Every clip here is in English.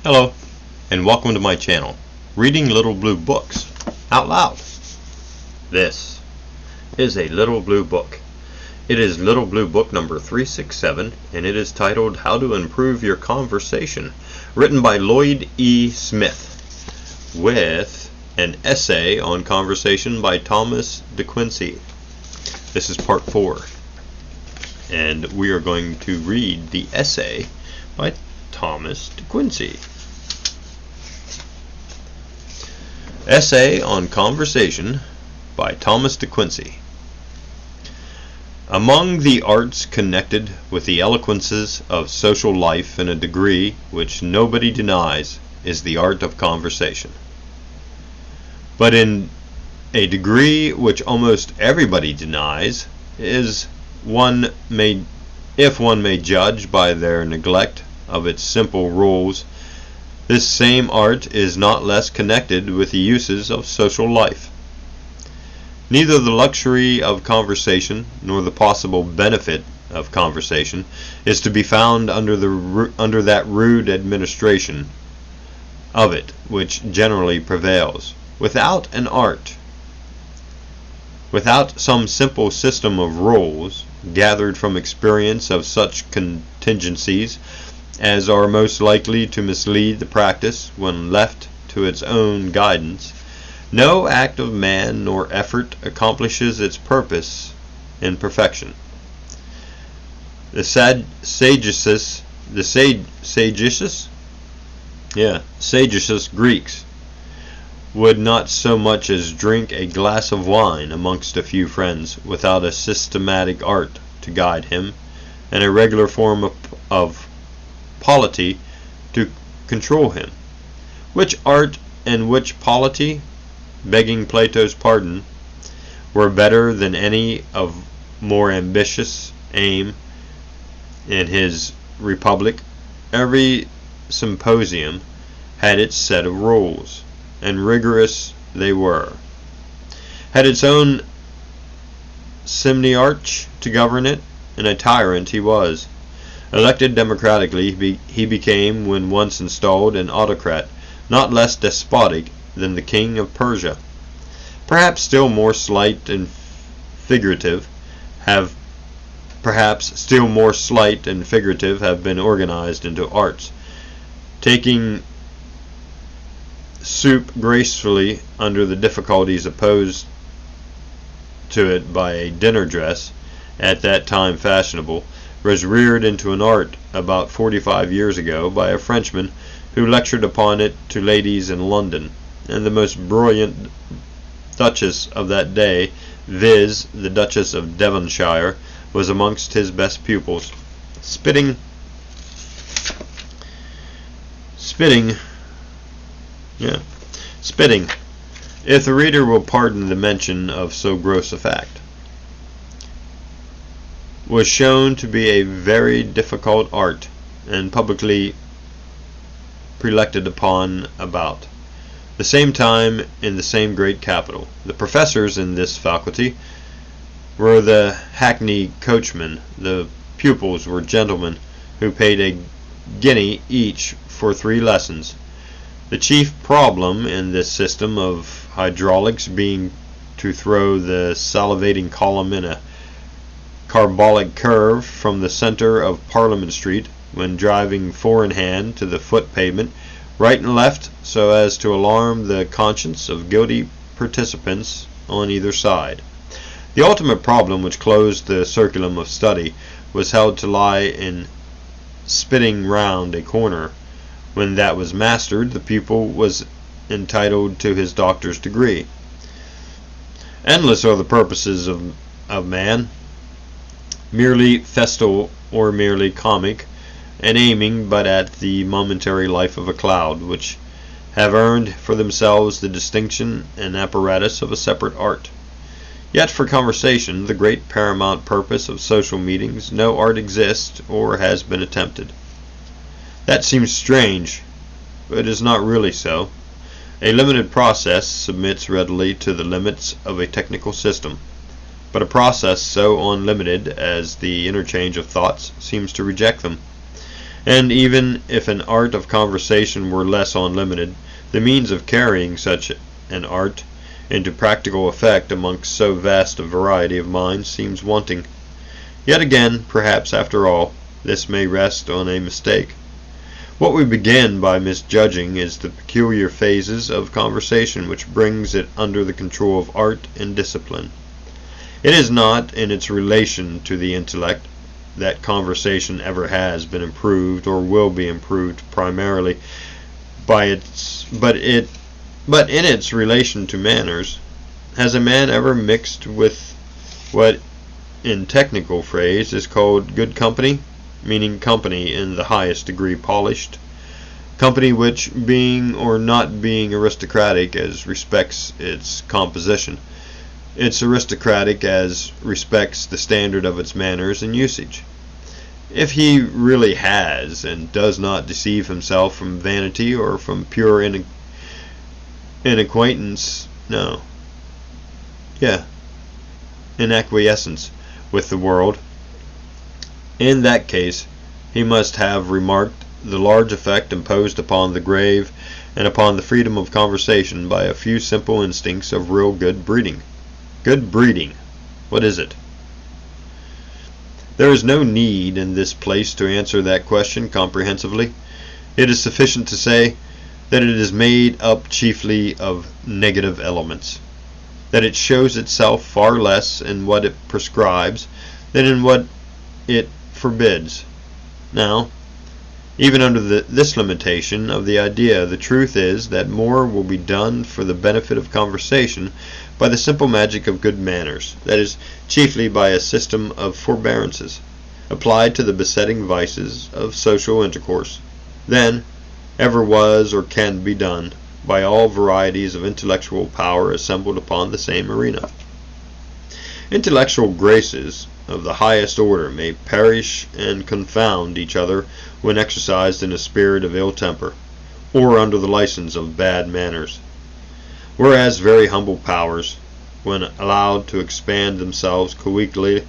Hello, and welcome to my channel, Reading Little Blue Books Out Loud. This is a Little Blue Book. It is Little Blue Book number 367, and it is titled How to Improve Your Conversation, written by Lloyd E. Smith, with an essay on conversation by Thomas De Quincey. This is part 4, and we are going to read the essay by Thomas De Quincey. Essay on Conversation by Thomas De Quincey. Among the arts connected with the eloquences of social life in a degree which nobody denies is the art of conversation. But in a degree which almost everybody denies is if one may judge by their neglect of its simple rules, this same art is not less connected with the uses of social life. Neither the luxury of conversation nor the possible benefit of conversation is to be found under that rude administration of it which generally prevails. Without an art, without some simple system of rules gathered from experience of such contingencies as are most likely to mislead the practice when left to its own guidance, no act of man nor effort accomplishes its purpose in perfection. The sagacious Greeks would not so much as drink a glass of wine amongst a few friends without a systematic art to guide him, and a regular form of polity to control him. Which art and which polity, begging Plato's pardon, were better than any of more ambitious aim in his Republic? Every symposium had its set of rules, and rigorous they were. Had its own Simniarch to govern it, and a tyrant he was. Elected democratically, he became, when once installed, an autocrat, not less despotic than the king of Persia. Perhaps still more slight and figurative have been organized into arts, taking soup gracefully under the difficulties opposed to it by a dinner dress, at that time fashionable, was reared into an art about 45 years ago by a Frenchman who lectured upon it to ladies in London, and the most brilliant Duchess of that day, viz., the Duchess of Devonshire, was amongst his best pupils. Spitting, if the reader will pardon the mention of so gross a fact, was shown to be a very difficult art, and publicly prelected upon about the same time in the same great capital. The professors in this faculty were the hackney coachmen. The pupils were gentlemen who paid a guinea each for 3 lessons. The chief problem in this system of hydraulics being to throw the salivating column in a carbolic curve from the center of Parliament Street, when driving 4 in hand to the foot pavement, right and left, so as to alarm the conscience of guilty participants on either side. The ultimate problem which closed the circulum of study was held to lie in spitting round a corner. When that was mastered, the pupil was entitled to his doctor's degree. Endless are the purposes of man, merely festal or merely comic, and aiming but at the momentary life of a cloud, which have earned for themselves the distinction and apparatus of a separate art. Yet for conversation, the great paramount purpose of social meetings, no art exists or has been attempted. That seems strange, but is not really so. A limited process submits readily to the limits of a technical system, but a process so unlimited as the interchange of thoughts seems to reject them. And even if an art of conversation were less unlimited, the means of carrying such an art into practical effect amongst so vast a variety of minds seems wanting. Yet again, perhaps after all, this may rest on a mistake. What we begin by misjudging is the peculiar phases of conversation which brings it under the control of art and discipline. It is not in its relation to the intellect that conversation ever has been improved or will be improved primarily by but in its relation to manners. Has a man ever mixed with what in technical phrase is called good company, meaning company in the highest degree polished, company which, being or not being aristocratic as respects its composition, it's aristocratic as respects the standard of its manners and usage? If he really has, and does not deceive himself from vanity or from pure inacquaintance with the world, in that case he must have remarked the large effect imposed upon the grave and upon the freedom of conversation by a few simple instincts of real good breeding. Good breeding, what is it? There is no need in this place to answer that question comprehensively. It is sufficient to say that it is made up chiefly of negative elements, that it shows itself far less in what it prescribes than in what it forbids. Now, even under this limitation of the idea, the truth is that more will be done for the benefit of conversation by the simple magic of good manners, that is, chiefly by a system of forbearances, applied to the besetting vices of social intercourse, than ever was or can be done by all varieties of intellectual power assembled upon the same arena. Intellectual graces of the highest order may perish and confound each other when exercised in a spirit of ill temper, or under the license of bad manners, whereas very humble powers, when allowed to expand themselves colloquially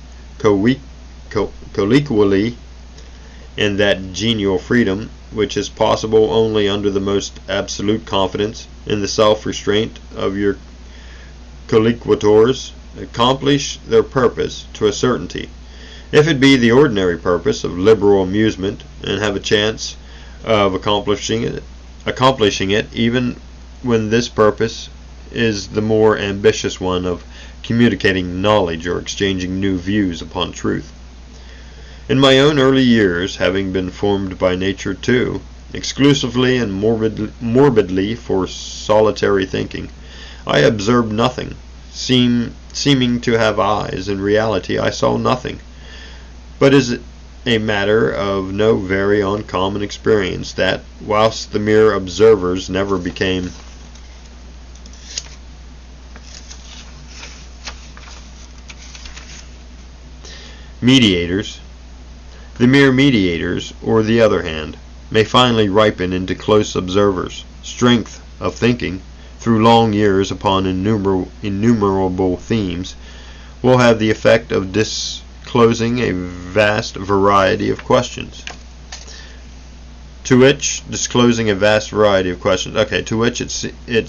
in that genial freedom which is possible only under the most absolute confidence in the self-restraint of your colloquators, accomplish their purpose to a certainty, if it be the ordinary purpose of liberal amusement, and have a chance of accomplishing it even when this purpose is the more ambitious one of communicating knowledge or exchanging new views upon truth. In my own early years, having been formed by nature too, exclusively and morbidly for solitary thinking, I observed nothing. Seeming to have eyes, in reality I saw nothing. But is it a matter of no very uncommon experience that, whilst the mere observers never became mediators, the mere mediators, or the other hand, may finally ripen into close observers, strength of thinking, through long years upon innumerable themes, will have the effect of disclosing a vast variety of questions. To which it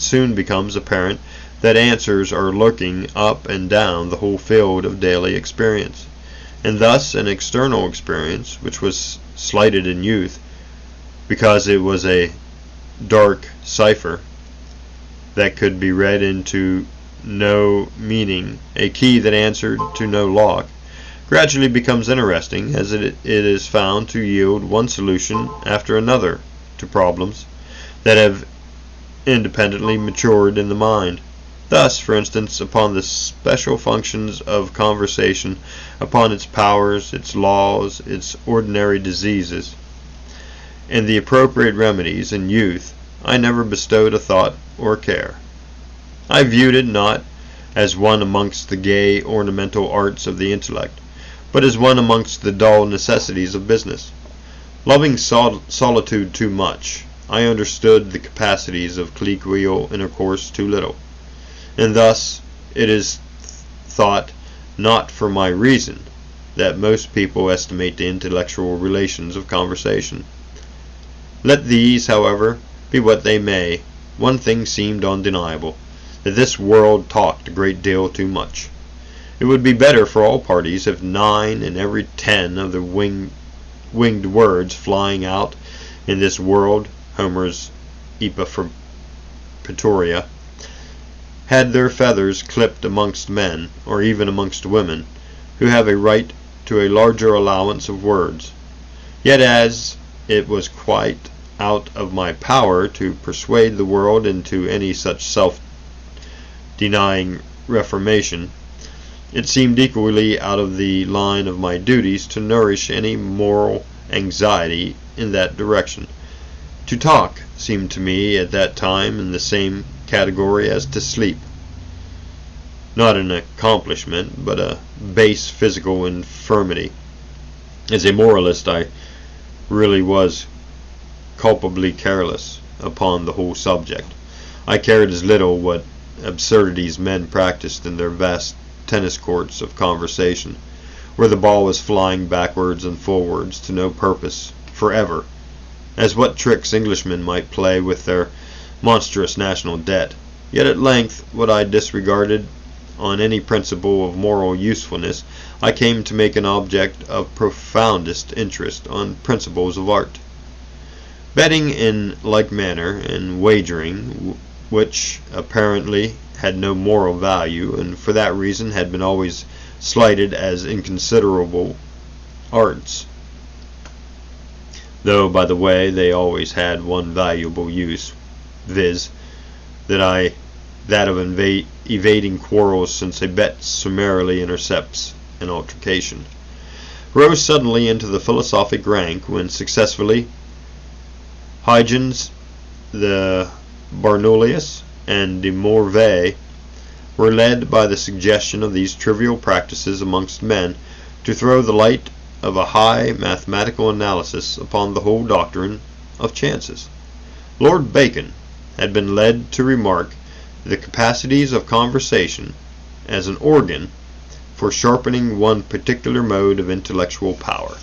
soon becomes apparent that answers are lurking up and down the whole field of daily experience. And thus an external experience, which was slighted in youth, because it was a dark cipher that could be read into no meaning, a key that answered to no lock, gradually becomes interesting as it is found to yield one solution after another to problems that have independently matured in the mind. Thus, for instance, upon the special functions of conversation, upon its powers, its laws, its ordinary diseases, and the appropriate remedies in youth, I never bestowed a thought or care. I viewed it not as one amongst the gay ornamental arts of the intellect, but as one amongst the dull necessities of business. Loving solitude too much, I understood the capacities of colloquial intercourse too little, and thus it is thought not for my reason that most people estimate the intellectual relations of conversation. Let these, however, be what they may, one thing seemed undeniable, that this world talked a great deal too much. It would be better for all parties if 9 in every 10 of the winged words flying out in this world, Homer's Pt4, had their feathers clipped amongst men, or even amongst women, who have a right to a larger allowance of words. Yet as it was quite out of my power to persuade the world into any such self-denying reformation, it seemed equally out of the line of my duties to nourish any moral anxiety in that direction. To talk seemed to me at that time in the same category as to sleep. Not an accomplishment, but a base physical infirmity. As a moralist, I really was culpably careless upon the whole subject. I cared as little what absurdities men practiced in their vast tennis courts of conversation, where the ball was flying backwards and forwards to no purpose, forever, as what tricks Englishmen might play with their monstrous national debt. Yet at length, what I disregarded on any principle of moral usefulness, I came to make an object of profoundest interest on principles of art. Betting in like manner, and wagering, which apparently had no moral value, and for that reason had been always slighted as inconsiderable arts, though, by the way, they always had one valuable use, viz., that of evading quarrels, since a bet summarily intercepts an altercation, rose suddenly into the philosophic rank when successively Huygens, the Barnolius, and de Morvay were led by the suggestion of these trivial practices amongst men to throw the light of a high mathematical analysis upon the whole doctrine of chances. Lord Bacon had been led to remark the capacities of conversation as an organ for sharpening one particular mode of intellectual power.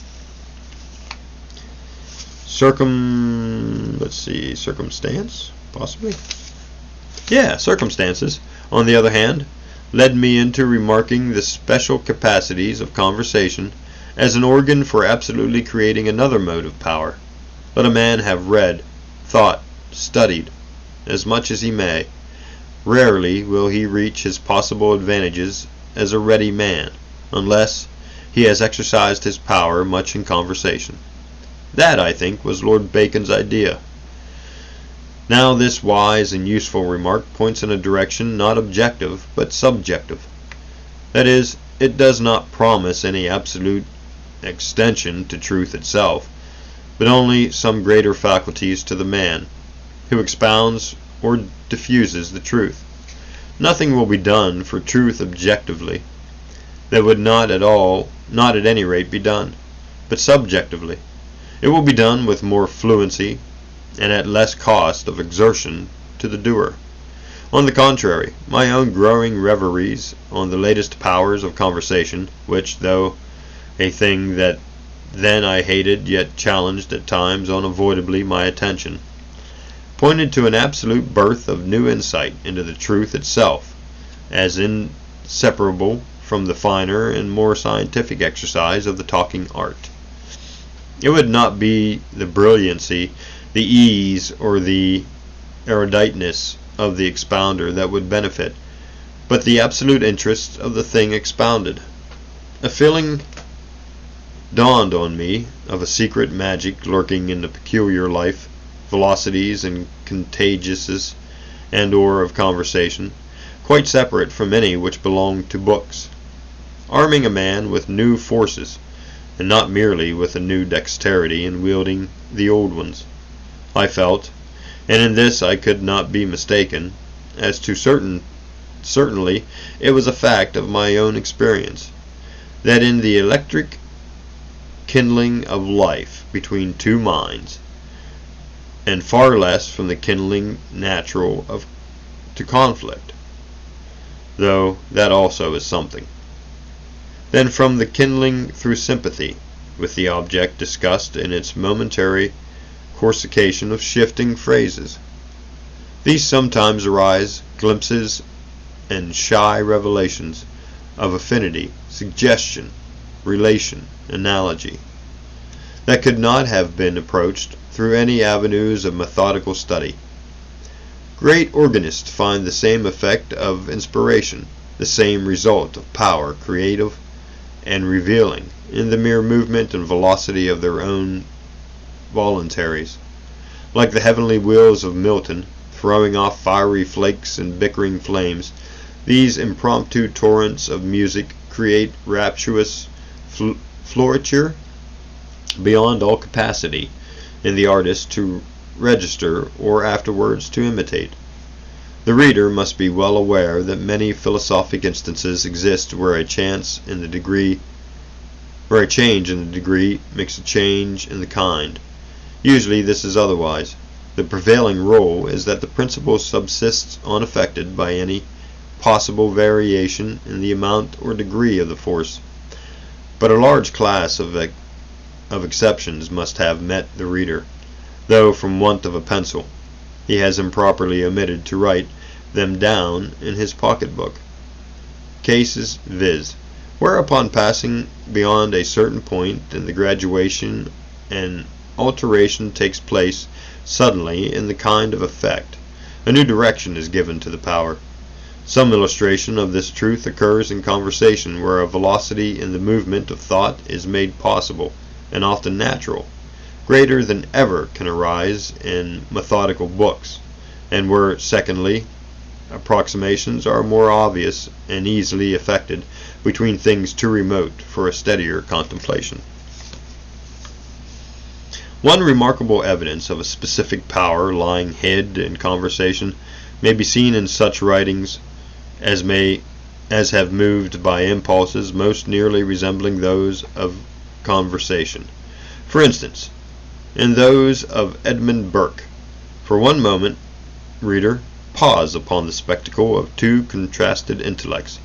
Circumstances, on the other hand, led me into remarking the special capacities of conversation as an organ for absolutely creating another mode of power. Let a man have read, thought, studied, as much as he may, rarely will he reach his possible advantages as a ready man, unless he has exercised his power much in conversation. That, I think, was Lord Bacon's idea. Now this wise and useful remark points in a direction not objective, but subjective. That is, it does not promise any absolute extension to truth itself, but only some greater faculties to the man who expounds or diffuses the truth. Nothing will be done for truth objectively that would not at any rate be done, but subjectively. It will be done with more fluency and at less cost of exertion to the doer. On the contrary, my own growing reveries on the latest powers of conversation, which, though a thing that then I hated, yet challenged at times unavoidably my attention, pointed to an absolute birth of new insight into the truth itself, as inseparable from the finer and more scientific exercise of the talking art. It would not be the brilliancy, the ease, or the eruditeness of the expounder that would benefit, but the absolute interest of the thing expounded. A feeling dawned on me of a secret magic lurking in the peculiar life, velocities, and contagiousness and or of conversation, quite separate from any which belonged to books, arming a man with new forces, and not merely with a new dexterity in wielding the old ones. I felt, and in this I could not be mistaken, as to certainly it was a fact of my own experience, that in the electric kindling of life between two minds, and far less from the kindling natural to conflict, though that also is something, than from the kindling through sympathy with the object discussed in its momentary corsication of shifting phrases. These sometimes arise glimpses and shy revelations of affinity, suggestion, relation, analogy, that could not have been approached through any avenues of methodical study. Great organists find the same effect of inspiration, the same result of power, creative and revealing, in the mere movement and velocity of their own voluntaries. Like the heavenly wheels of Milton, throwing off fiery flakes and bickering flames, these impromptu torrents of music create rapturous flouriture beyond all capacity in the artist to register or afterwards to imitate. The reader must be well aware that many philosophic instances exist where a change in the degree makes a change in the kind. Usually this is otherwise. The prevailing rule is that the principle subsists unaffected by any possible variation in the amount or degree of the force. But a large class of exceptions must have met the reader, though from want of a pencil he has improperly omitted to write them down in his pocket-book. Cases, viz., where upon passing beyond a certain point in the graduation an alteration takes place suddenly in the kind of effect, a new direction is given to the power. Some illustration of this truth occurs in conversation, where a velocity in the movement of thought is made possible, and often natural, greater than ever can arise in methodical books, and where, secondly, approximations are more obvious and easily effected between things too remote for a steadier contemplation. One remarkable evidence of a specific power lying hid in conversation may be seen in such writings as have moved by impulses most nearly resembling those of conversation. For instance, in those of Edmund Burke. For one moment, reader, pause upon the spectacle of two contrasted intellects,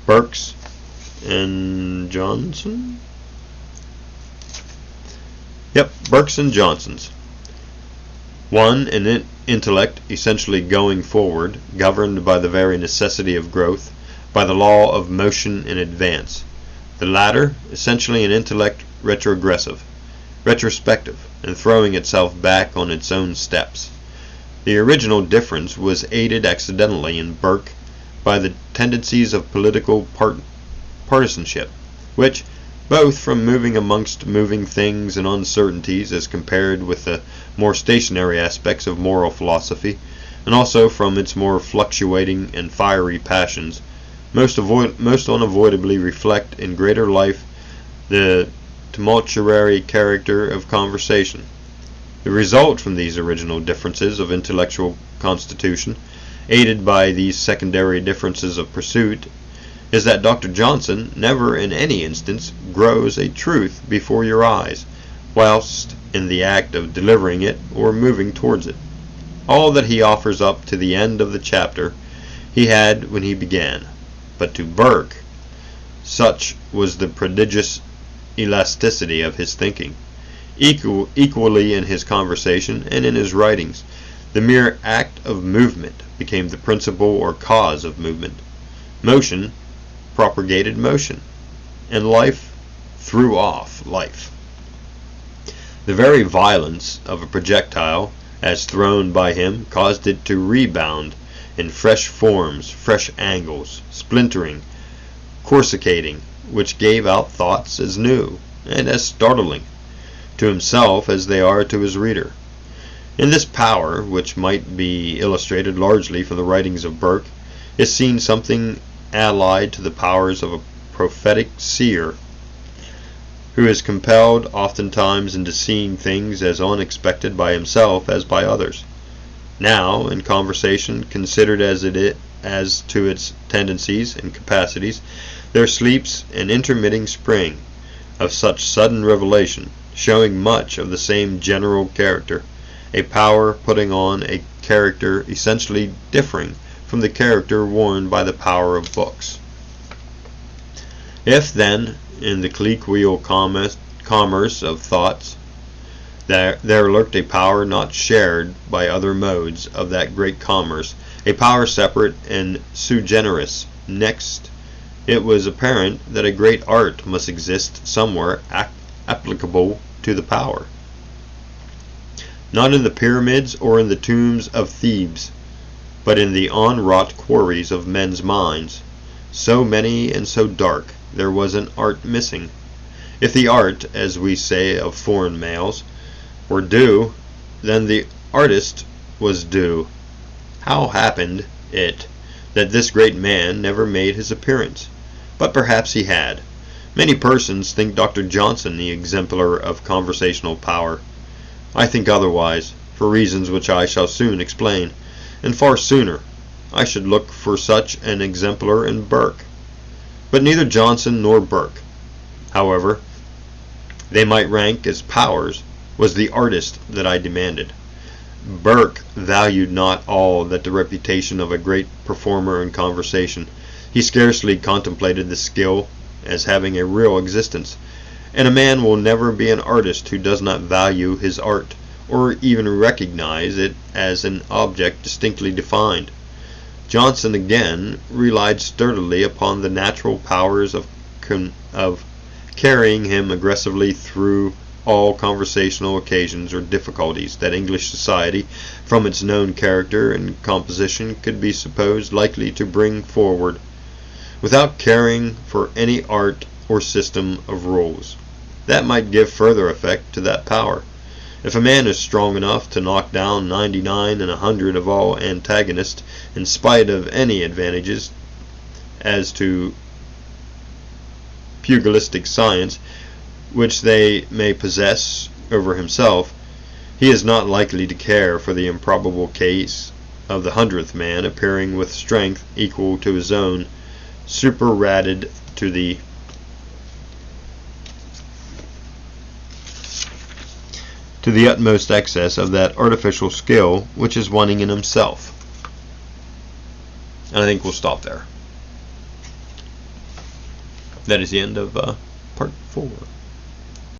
Burke's and Johnson? Burke's and Johnson's. One, an intellect essentially going forward, governed by the very necessity of growth, by the law of motion in advance. The latter, essentially an intellect retrogressive, retrospective, and throwing itself back on its own steps. The original difference was aided accidentally in Burke by the tendencies of political partisanship, which, both from moving amongst moving things and uncertainties as compared with the more stationary aspects of moral philosophy, and also from its more fluctuating and fiery passions, most unavoidably reflect in greater life the tumultuary character of conversation. The result from these original differences of intellectual constitution, aided by these secondary differences of pursuit, is that Dr. Johnson never in any instance grows a truth before your eyes, whilst in the act of delivering it or moving towards it. All that he offers up to the end of the chapter he had when he began. But to Burke, such was the prodigious elasticity of his thinking, equally in his conversation and in his writings, the mere act of movement became the principle or cause of movement. Motion propagated motion, and life threw off life. The very violence of a projectile, as thrown by him, caused it to rebound in fresh forms, fresh angles, splintering, corsicating, which gave out thoughts as new and as startling to himself as they are to his reader. In this power, which might be illustrated largely from the writings of Burke, is seen something allied to the powers of a prophetic seer, who is compelled oftentimes into seeing things as unexpected by himself as by others. Now, in conversation, considered as to its tendencies and capacities, there sleeps an intermitting spring of such sudden revelation, showing much of the same general character, a power putting on a character essentially differing from the character worn by the power of books. If, then, in the clique-wheel commerce of thoughts, There lurked a power not shared by other modes of that great commerce, a power separate and sui generis. Next, it was apparent that a great art must exist somewhere applicable to the power. Not in the pyramids or in the tombs of Thebes, but in the unwrought quarries of men's minds. So many and so dark, there was an art missing. If the art, as we say of foreign males, were due, then the artist was due. How happened it that this great man never made his appearance? But perhaps he had. Many persons think Dr. Johnson the exemplar of conversational power. I think otherwise, for reasons which I shall soon explain, and far sooner. I should look for such an exemplar in Burke. But neither Johnson nor Burke, however they might rank as powers, was the artist that I demanded. Burke valued not all that the reputation of a great performer in conversation. He scarcely contemplated the skill as having a real existence, and a man will never be an artist who does not value his art, or even recognize it as an object distinctly defined. Johnson, again, relied sturdily upon the natural powers of carrying him aggressively through all conversational occasions or difficulties that English society, from its known character and composition, could be supposed likely to bring forward, without caring for any art or system of rules that might give further effect to that power. If a man is strong enough to knock down 99 and 100 of all antagonists, in spite of any advantages as to pugilistic science which they may possess over himself, he is not likely to care for the improbable case of the 100th man appearing with strength equal to his own, superadded to the utmost excess of that artificial skill which is wanting in himself. And I think we'll stop there. That is the end of part 4.